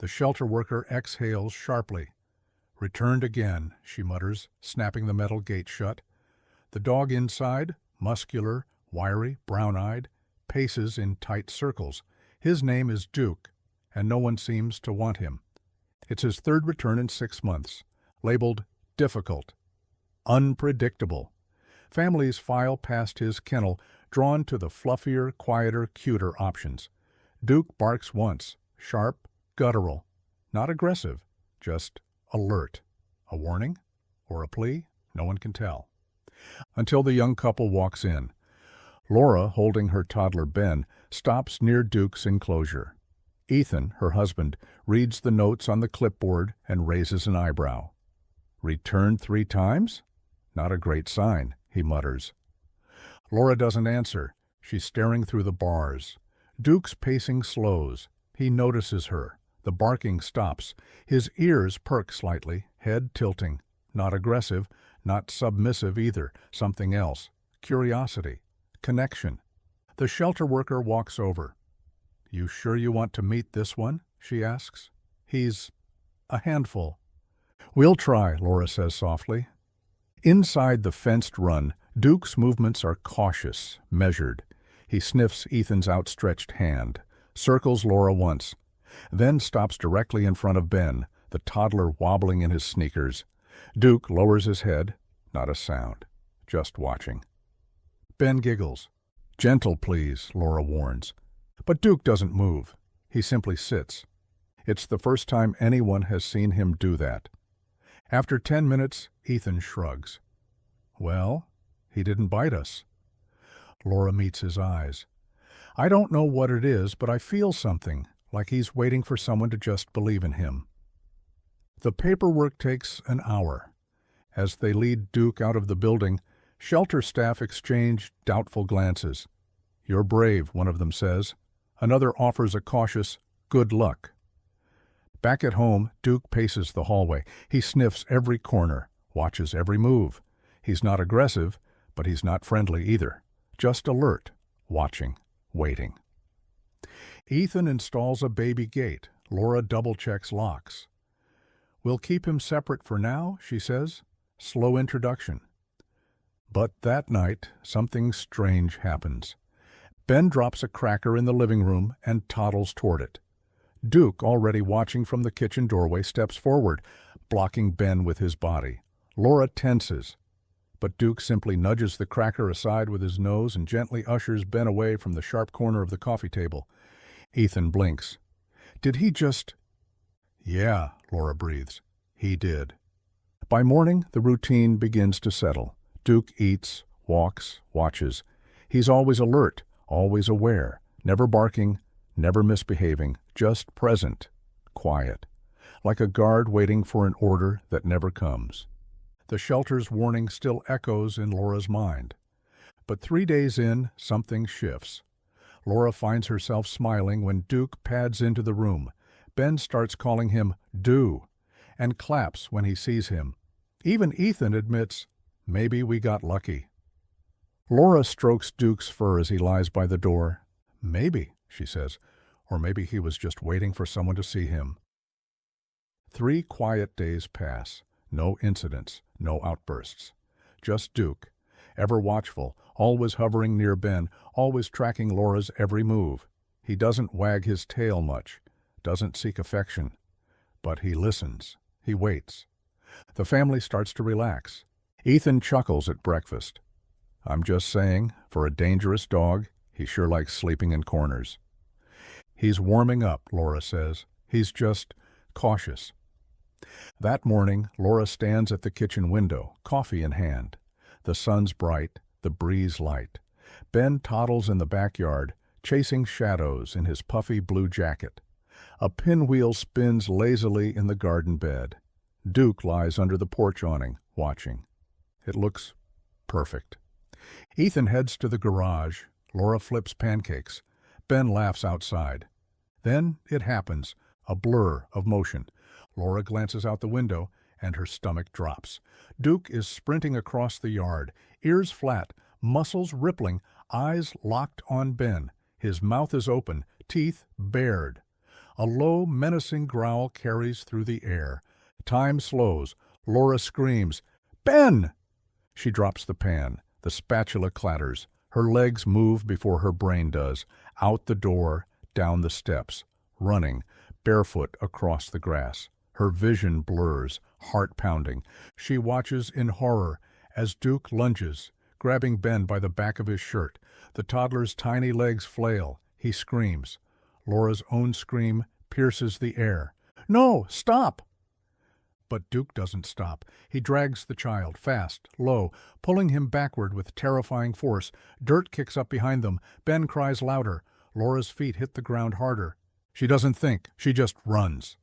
The shelter worker exhales sharply. "Returned again," she mutters, snapping the metal gate shut. The dog inside, muscular, wiry, brown-eyed, paces in tight circles. His name is Duke, and no one seems to want him. It's his third return in 6 months, labeled difficult, unpredictable. Families file past his kennel, drawn to the fluffier, quieter, cuter options. Duke barks once, sharp, guttural, not aggressive, just alert. A warning? Or a plea? No one can tell. Until the young couple walks in. Laura, holding her toddler Ben, stops near Duke's enclosure. Ethan, her husband, reads the notes on the clipboard and raises an eyebrow. "Returned 3 times? Not a great sign," he mutters. Laura doesn't answer. She's staring through the bars. Duke's pacing slows. He notices her. The barking stops. His ears perk slightly, head tilting. Not aggressive, not submissive either. Something else. Curiosity. Connection. The shelter worker walks over. "You sure you want to meet this one?" she asks. "He's a handful." "We'll try," Laura says softly. Inside the fenced run, Duke's movements are cautious, measured. He sniffs Ethan's outstretched hand, circles Laura once, then stops directly in front of Ben, the toddler wobbling in his sneakers. Duke lowers his head, not a sound, just watching. Ben giggles. "Gentle, please," Laura warns. But Duke doesn't move. He simply sits. It's the first time anyone has seen him do that. After 10 minutes, Ethan shrugs. "Well, he didn't bite us." Laura meets his eyes. "I don't know what it is, but I feel something, like he's waiting for someone to just believe in him." The paperwork takes an hour. As they lead Duke out of the building, shelter staff exchange doubtful glances. "You're brave," one of them says. Another offers a cautious, "Good luck." Back at home, Duke paces the hallway. He sniffs every corner, watches every move. He's not aggressive, but he's not friendly either. Just alert, watching, waiting. Ethan installs a baby gate. Laura double-checks locks. "We'll keep him separate for now," she says. Slow introduction. But that night, something strange happens. Ben drops a cracker in the living room and toddles toward it. Duke, already watching from the kitchen doorway, steps forward, blocking Ben with his body. Laura tenses, but Duke simply nudges the cracker aside with his nose and gently ushers Ben away from the sharp corner of the coffee table. Ethan blinks. "Did he just—" "Yeah," Laura breathes. "He did." By morning, the routine begins to settle. Duke eats, walks, watches. He's always alert, always aware, never barking, never misbehaving, just present, quiet, like a guard waiting for an order that never comes. The shelter's warning still echoes in Laura's mind. But 3 days in, something shifts. Laura finds herself smiling when Duke pads into the room. Ben starts calling him "Do" and claps when he sees him. Even Ethan admits, "Maybe we got lucky." Laura strokes Duke's fur as he lies by the door. "Maybe," she says, "or maybe he was just waiting for someone to see him." 3 quiet days pass. No incidents, no outbursts. Just Duke, ever watchful, always hovering near Ben, always tracking Laura's every move. He doesn't wag his tail much, doesn't seek affection. But he listens. He waits. The family starts to relax. Ethan chuckles at breakfast. "I'm just saying, for a dangerous dog, he sure likes sleeping in corners." "He's warming up," Laura says. "He's just cautious." That morning, Laura stands at the kitchen window, coffee in hand. The sun's bright, the breeze light. Ben toddles in the backyard, chasing shadows in his puffy blue jacket. A pinwheel spins lazily in the garden bed. Duke lies under the porch awning, watching. It looks perfect. Ethan heads to the garage. Laura flips pancakes. Ben laughs outside. Then it happens, a blur of motion. Laura glances out the window, and her stomach drops. Duke is sprinting across the yard, ears flat, muscles rippling, eyes locked on Ben. His mouth is open, teeth bared. A low, menacing growl carries through the air. Time slows. Laura screams, "Ben!" She drops the pan. The spatula clatters. Her legs move before her brain does. Out the door, down the steps, running, barefoot across the grass. Her vision blurs, heart pounding. She watches in horror as Duke lunges, grabbing Ben by the back of his shirt. The toddler's tiny legs flail. He screams. Laura's own scream pierces the air. "No, stop!" But Duke doesn't stop. He drags the child, fast, low, pulling him backward with terrifying force. Dirt kicks up behind them. Ben cries louder. Laura's feet hit the ground harder. She doesn't think. She just runs.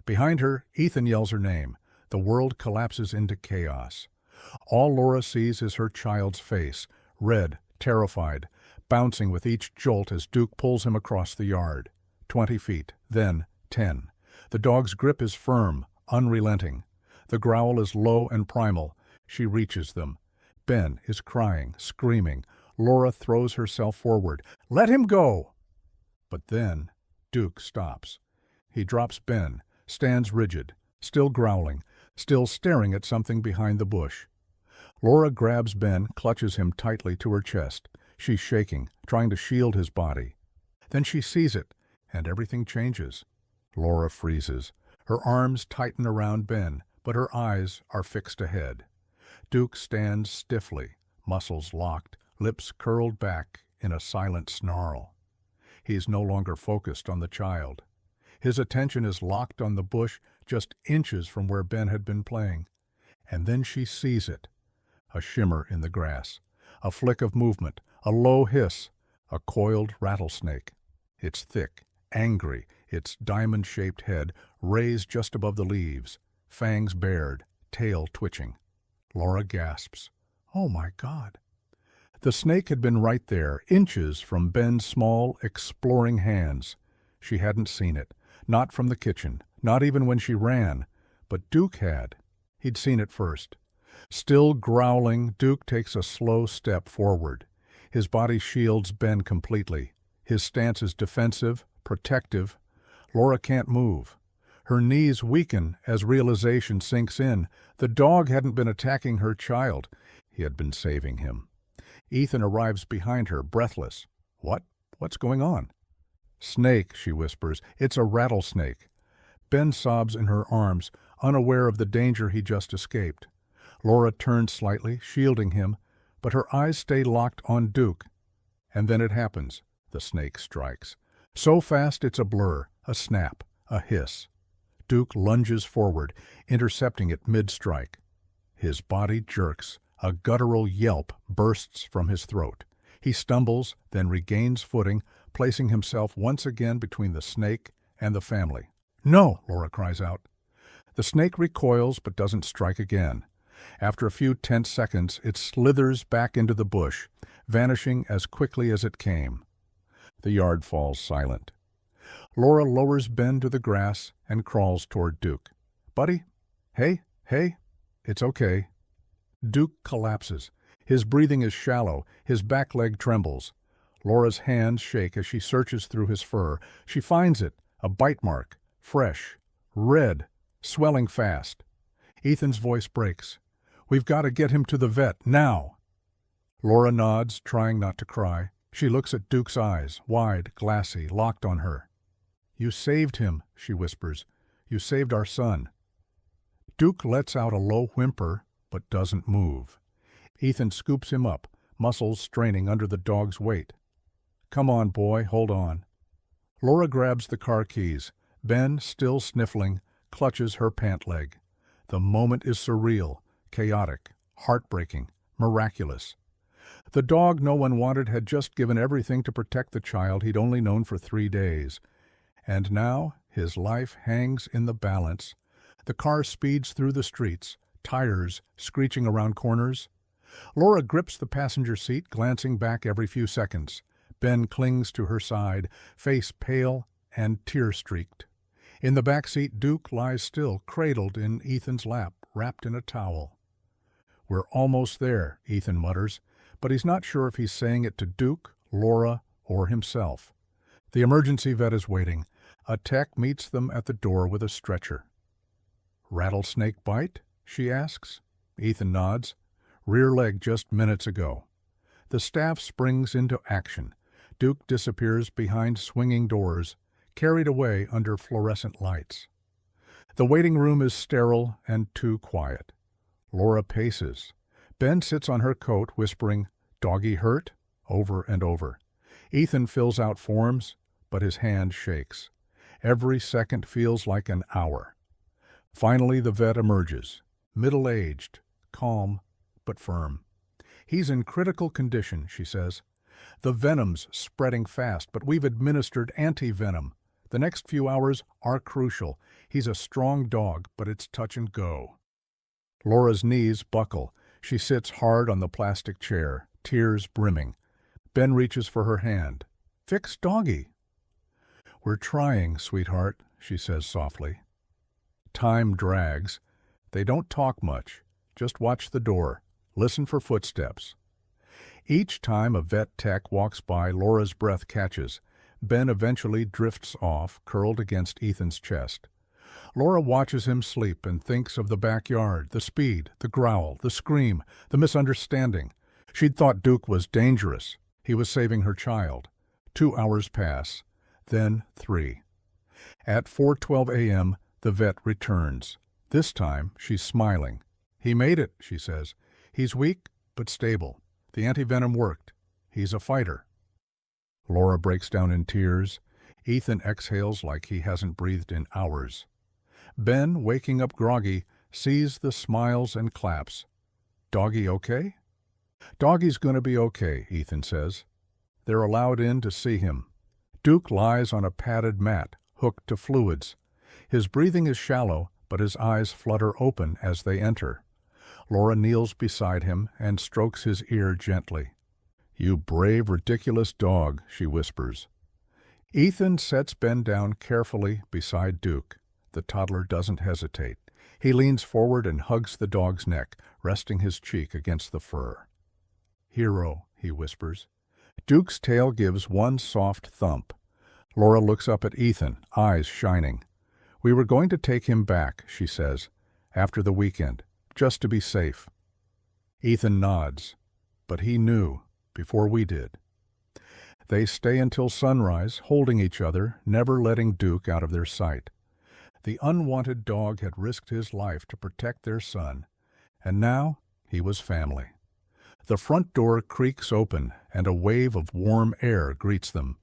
Behind her, Ethan yells her name. The world collapses into chaos. All Laura sees is her child's face, red, terrified, bouncing with each jolt as Duke pulls him across the yard. 20 feet, then 10. The dog's grip is firm, unrelenting. The growl is low and primal. She reaches them. Ben is crying, screaming. Laura throws herself forward. "Let him go!" But then Duke stops. He drops Ben, stands rigid, still growling, still staring at something behind the bush. Laura grabs Ben, clutches him tightly to her chest. She's shaking, trying to shield his body. Then she sees it, and everything changes. Laura freezes. Her arms tighten around Ben, but her eyes are fixed ahead. Duke stands stiffly, muscles locked, lips curled back in a silent snarl. He is no longer focused on the child. His attention is locked on the bush just inches from where Ben had been playing. And then she sees it. A shimmer in the grass, a flick of movement, a low hiss, a coiled rattlesnake. It's thick, angry, its diamond-shaped head raised just above the leaves, fangs bared, tail twitching. Laura gasps. "Oh my God!" The snake had been right there, inches from Ben's small, exploring hands. She hadn't seen it, not from the kitchen, not even when she ran, but Duke had. He'd seen it first. Still growling, Duke takes a slow step forward. His body shields Ben completely. His stance is defensive, protective. Laura can't move. Her knees weaken as realization sinks in. The dog hadn't been attacking her child. He had been saving him. Ethan arrives behind her, breathless. What's going on?" "Snake," she whispers. "It's a rattlesnake." Ben sobs in her arms, unaware of the danger he just escaped. Laura turns slightly, shielding him, but her eyes stay locked on Duke. And then it happens. The snake strikes. So fast it's a blur, a snap, a hiss. Duke lunges forward, intercepting it mid-strike. His body jerks. A guttural yelp bursts from his throat. He stumbles, then regains footing, placing himself once again between the snake and the family. "No!" Laura cries out. The snake recoils but doesn't strike again. After a few tense seconds, it slithers back into the bush, vanishing as quickly as it came. The yard falls silent. Laura lowers Ben to the grass and crawls toward Duke. "Buddy? Hey? It's okay." Duke collapses. His breathing is shallow. His back leg trembles. Laura's hands shake as she searches through his fur. She finds it, a bite mark, fresh, red, swelling fast. Ethan's voice breaks. "We've got to get him to the vet, now." Laura nods, trying not to cry. She looks at Duke's eyes, wide, glassy, locked on her. "You saved him," she whispers. "You saved our son." Duke lets out a low whimper, but doesn't move. Ethan scoops him up, muscles straining under the dog's weight. "Come on, boy, hold on." Laura grabs the car keys. Ben, still sniffling, clutches her pant leg. The moment is surreal, chaotic, heartbreaking, miraculous. The dog no one wanted had just given everything to protect the child he'd only known for 3 days. And now his life hangs in the balance. The car speeds through the streets, tires screeching around corners. Laura grips the passenger seat, glancing back every few seconds. Ben clings to her side, face pale and tear-streaked. In the back seat, Duke lies still, cradled in Ethan's lap, wrapped in a towel. "We're almost there," Ethan mutters, but he's not sure if he's saying it to Duke, Laura, or himself. The emergency vet is waiting. A tech meets them at the door with a stretcher. "Rattlesnake bite?" she asks. Ethan nods. "Rear leg just minutes ago." The staff springs into action. Duke disappears behind swinging doors, carried away under fluorescent lights. The waiting room is sterile and too quiet. Laura paces. Ben sits on her coat, whispering, "Doggy hurt?" over and over. Ethan fills out forms, but his hand shakes. Every second feels like an hour. Finally, the vet emerges, middle-aged, calm, but firm. "He's in critical condition," she says. "The venom's spreading fast, but we've administered anti-venom. The next few hours are crucial. He's a strong dog, but it's touch and go." Laura's knees buckle. She sits hard on the plastic chair, tears brimming. Ben reaches for her hand. "Fix doggy." "We're trying, sweetheart," she says softly. Time drags. They don't talk much. Just watch the door. Listen for footsteps. Each time a vet tech walks by, Laura's breath catches. Ben eventually drifts off, curled against Ethan's chest. Laura watches him sleep and thinks of the backyard, the speed, the growl, the scream, the misunderstanding. She'd thought Duke was dangerous. He was saving her child. 2 hours pass, then 3. At 4:12 a.m., the vet returns. This time, she's smiling. "He made it," she says. "He's weak, but stable. The antivenom worked. He's a fighter." Laura breaks down in tears. Ethan exhales like he hasn't breathed in hours. Ben, waking up groggy, sees the smiles and claps. "Doggy okay?" "Doggy's gonna be okay," Ethan says. They're allowed in to see him. Duke lies on a padded mat, hooked to fluids. His breathing is shallow, but his eyes flutter open as they enter. Laura kneels beside him and strokes his ear gently. "You brave, ridiculous dog," she whispers. Ethan sets Ben down carefully beside Duke. The toddler doesn't hesitate. He leans forward and hugs the dog's neck, resting his cheek against the fur. "Hero," he whispers. Duke's tail gives one soft thump. Laura looks up at Ethan, eyes shining. "We were going to take him back," she says, "after the weekend, just to be safe." Ethan nods, but he knew before we did. They stay until sunrise, holding each other, never letting Duke out of their sight. The unwanted dog had risked his life to protect their son, and now he was family. The front door creaks open, and a wave of warm air greets them.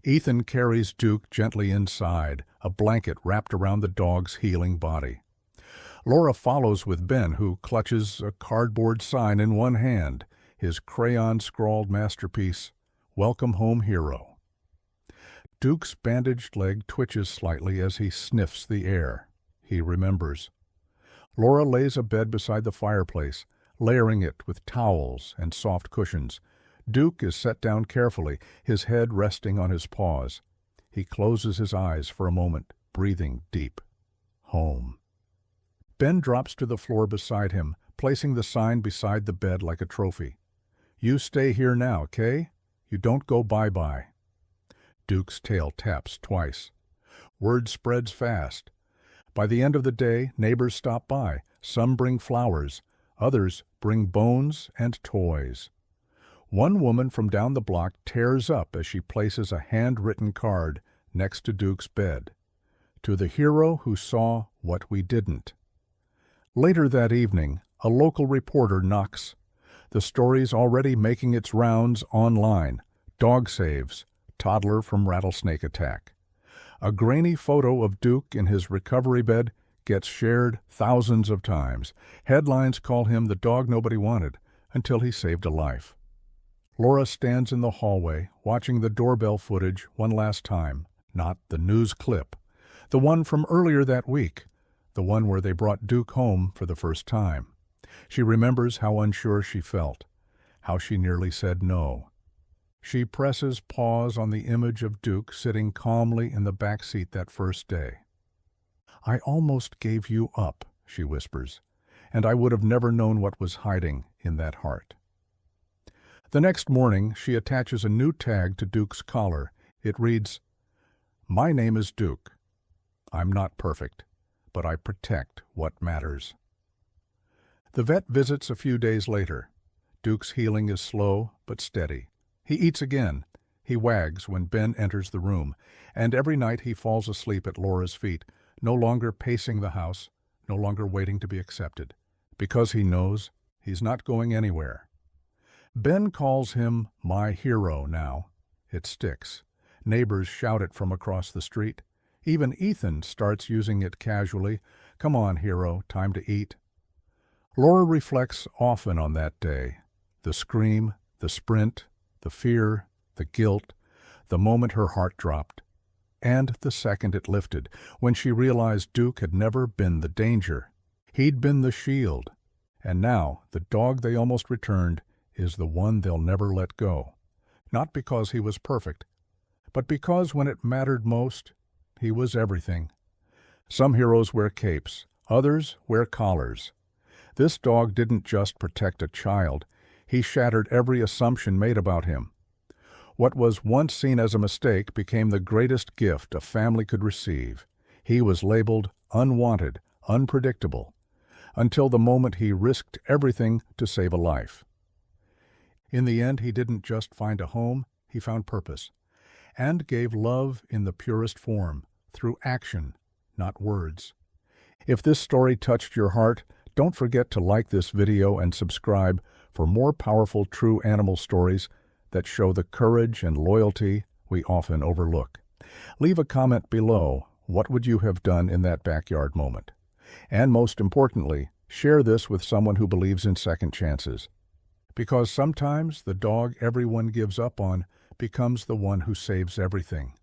Ethan carries Duke gently inside, a blanket wrapped around the dog's healing body. Laura follows with Ben, who clutches a cardboard sign in one hand, his crayon-scrawled masterpiece, "Welcome Home, Hero." Duke's bandaged leg twitches slightly as he sniffs the air. He remembers. Laura lays a bed beside the fireplace, layering it with towels and soft cushions. Duke is set down carefully, his head resting on his paws. He closes his eyes for a moment, breathing deep. Home. Ben drops to the floor beside him, placing the sign beside the bed like a trophy. "You stay here now, Kay? You don't go bye-bye." Duke's tail taps twice. Word spreads fast. By the end of the day, neighbors stop by. Some bring flowers. Others bring bones and toys. One woman from down the block tears up as she places a handwritten card next to Duke's bed. "To the hero who saw what we didn't." Later that evening, a local reporter knocks. The story's already making its rounds online. Dog saves. Toddler from rattlesnake attack. A grainy photo of Duke in his recovery bed gets shared thousands of times. Headlines call him the dog nobody wanted, until he saved a life. Laura stands in the hallway, watching the doorbell footage one last time. Not the news clip. The one from earlier that week. The one where they brought Duke home for the first time. She remembers how unsure she felt. How she nearly said no. She presses pause on the image of Duke sitting calmly in the back seat that first day. "I almost gave you up," she whispers, "and I would have never known what was hiding in that heart." The next morning, she attaches a new tag to Duke's collar. It reads, My name is Duke. I'm not perfect, but I protect what matters. The vet visits a few days later. Duke's healing is slow but steady. He eats again. He wags when Ben enters the room, and every night he falls asleep at Laura's feet, no longer pacing the house, no longer waiting to be accepted, because he knows he's not going anywhere. Ben calls him my hero now. It sticks. Neighbors shout it from across the street. Even Ethan starts using it casually. Come on, hero, time to eat. Laura reflects often on that day. The scream, the sprint, the fear, the guilt, the moment her heart dropped, and the second it lifted, when she realized Duke had never been the danger. He'd been the shield, and now the dog they almost returned is the one they'll never let go. Not because he was perfect, but because when it mattered most, he was everything. Some heroes wear capes, others wear collars. This dog didn't just protect a child, he shattered every assumption made about him. What was once seen as a mistake became the greatest gift a family could receive. He was labeled unwanted, unpredictable, until the moment he risked everything to save a life. In the end, he didn't just find a home, he found purpose, and gave love in the purest form, through action, not words. If this story touched your heart, don't forget to like this video and subscribe for more powerful true animal stories that show the courage and loyalty we often overlook. Leave a comment below. What would you have done in that backyard moment? And most importantly, share this with someone who believes in second chances. Because sometimes the dog everyone gives up on becomes the one who saves everything.